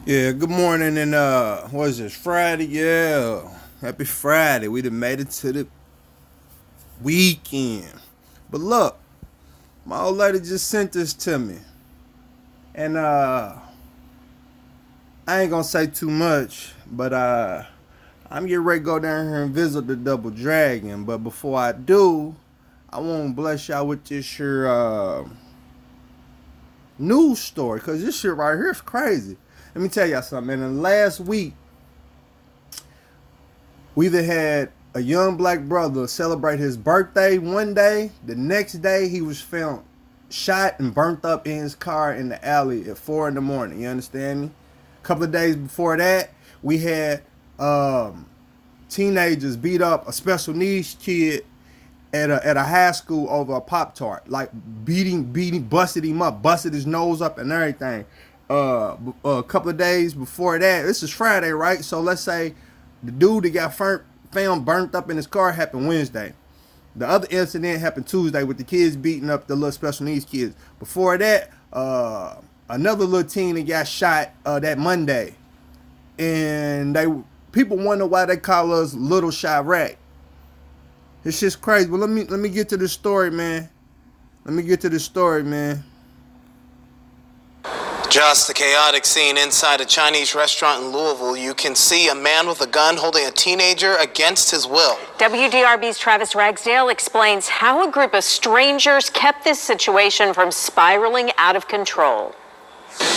Yeah, good morning and what is this? Friday? Yeah. Happy Friday. We done made it to the weekend. But look, my old lady just sent this to me. And I ain't gonna say too much, but I'm getting ready to go down here and visit the Double Dragon. But before I do, I wanna bless y'all with this here news story, cause this shit right here is crazy. Let me tell y'all something. In the last week, we either had a young black brother celebrate his birthday one day. The next day, he was found shot and burnt up in his car in the alley at 4 in the morning. You understand me? A couple of days before that, we had teenagers beat up a special needs kid at a high school over a Pop Tart, like busted him up, busted his nose up and everything. A couple of days before that, this is Friday, right? So let's say the dude that got found burnt up in his car happened Wednesday. The other incident happened Tuesday with the kids beating up the little special needs kids. Before that, another little teen that got shot that Monday, and people wonder why they call us Little Chirac. It's just crazy. But let me get to the story, man. Just a chaotic scene inside a Chinese restaurant in Louisville. You can see a man with a gun holding a teenager against his will. WDRB's Travis Ragsdale explains how a group of strangers kept this situation from spiraling out of control.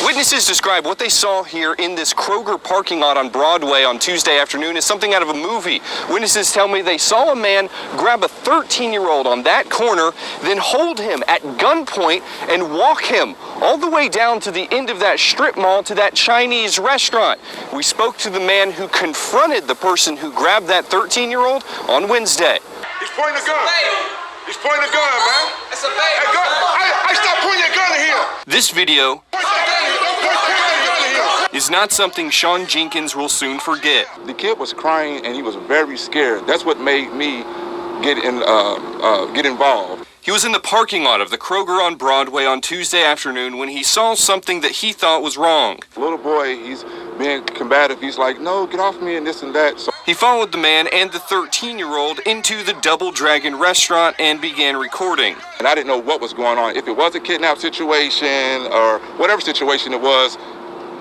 Witnesses describe what they saw here in this Kroger parking lot on Broadway on Tuesday afternoon as something out of a movie. Witnesses tell me they saw a man grab a 13-year-old on that corner, then hold him at gunpoint and walk him all the way down to the end of that strip mall to that Chinese restaurant. We spoke to the man who confronted the person who grabbed that 13-year-old on Wednesday. He's pointing a gun. He's pointing a gun, man. It's a bait. I stop pointing your gun here. This video is not something Sean Jenkins will soon forget. The kid was crying and he was very scared. That's what made me get involved. He was in the parking lot of the Kroger on Broadway on Tuesday afternoon when he saw something that he thought was wrong. Little boy, he's being combative. He's like, no, get off me and this and that. So he followed the man and the 13-year-old into the Double Dragon restaurant and began recording. And I didn't know what was going on. If it was a kidnap situation or whatever situation it was,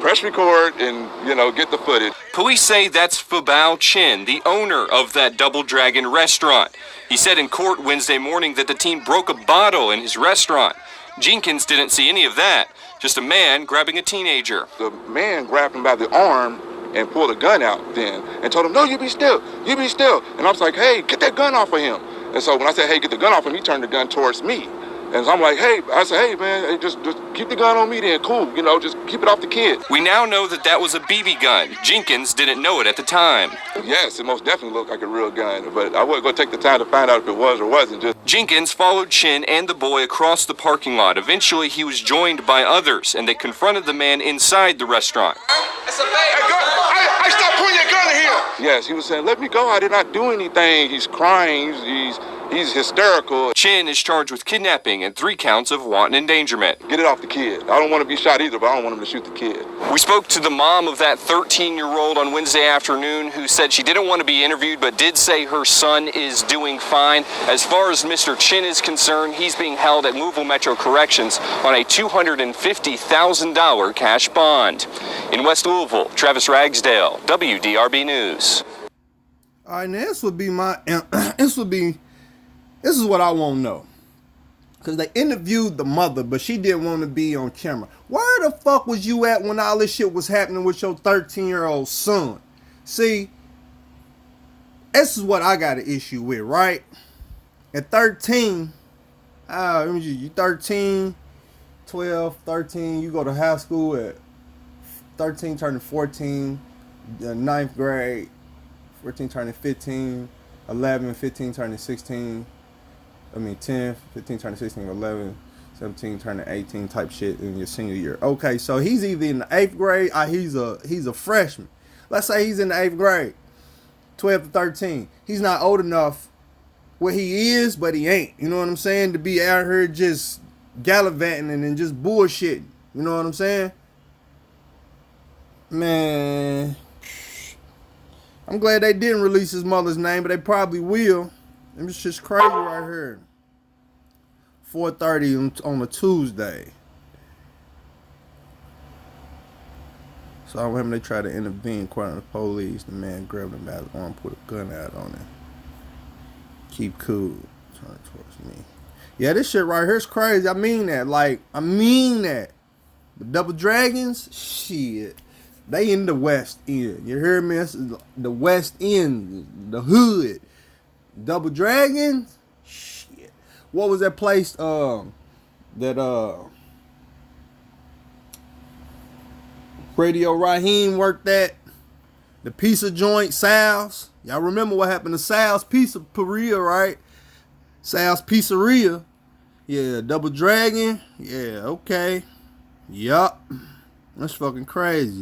press record and, get the footage. Police say that's Fubao Chen, the owner of that Double Dragon restaurant. He said in court Wednesday morning that the teen broke a bottle in his restaurant. Jenkins didn't see any of that, just a man grabbing a teenager. The man grabbed him by the arm and pulled a gun out then and told him, no, you be still. And I was like, hey, get that gun off of him. And so when I said, hey, get the gun off him, he turned the gun towards me. And so I'm like, I said, hey, man, just keep the gun on me then, cool, just keep it off the kid. We now know that was a BB gun. Jenkins didn't know it at the time. Yes, it most definitely looked like a real gun, but I wasn't going to take the time to find out if it was or wasn't. Jenkins followed Chen and the boy across the parking lot. Eventually, he was joined by others, and they confronted the man inside the restaurant. It's a bait. I stopped pointing your gun here. Yes, he was saying, let me go. I did not do anything. He's crying. He's hysterical. Chen is charged with kidnapping and 3 counts of wanton endangerment. Get it off the kid. I don't want to be shot either, but I don't want him to shoot the kid. We spoke to the mom of that 13-year-old on Wednesday afternoon who said she didn't want to be interviewed, but did say her son is doing fine. As far as Mr. Chen is concerned, he's being held at Louisville Metro Corrections on a $250,000 cash bond. In West Louisville, Travis Ragsdale, WDRB News. All right, now this is what I want to know. Because they interviewed the mother, but she didn't want to be on camera. Where the fuck was you at when all this shit was happening with your 13-year-old son? See, this is what I got an issue with, right? At 13, you 13, 12, 13, you go to high school at 13 turning 14, the ninth grade, 14 turning 15, 11, 15 turning 16, 10, 15 turning 16, 11, 17 turning 18 type shit in your senior year. Okay, so he's either in the 8th grade or he's a freshman. Let's say he's in the 8th grade, 12 to 13. He's not old enough where he is, but he ain't. You know what I'm saying? To be out here just gallivanting and just bullshitting. You know what I'm saying? Man, I'm glad they didn't release his mother's name, but they probably will. It's just crazy right here. 4:30 on a Tuesday. So when they try to intervene, according to the police, the man grabbed him by his arm, put a gun out on him. Keep cool. Turn towards me. Yeah, this shit right here is crazy. I mean that. I mean that. But Double Dragons, shit. They in the West End. You hear me? This is the West End, the hood. Double Dragons, shit. What was that place? Radio Raheem worked at? The pizza joint, Sal's. Y'all remember what happened to Sal's Pizzeria, right? Sal's Pizzeria. Yeah, Double Dragon. Yeah, okay. Yup. That's fucking crazy.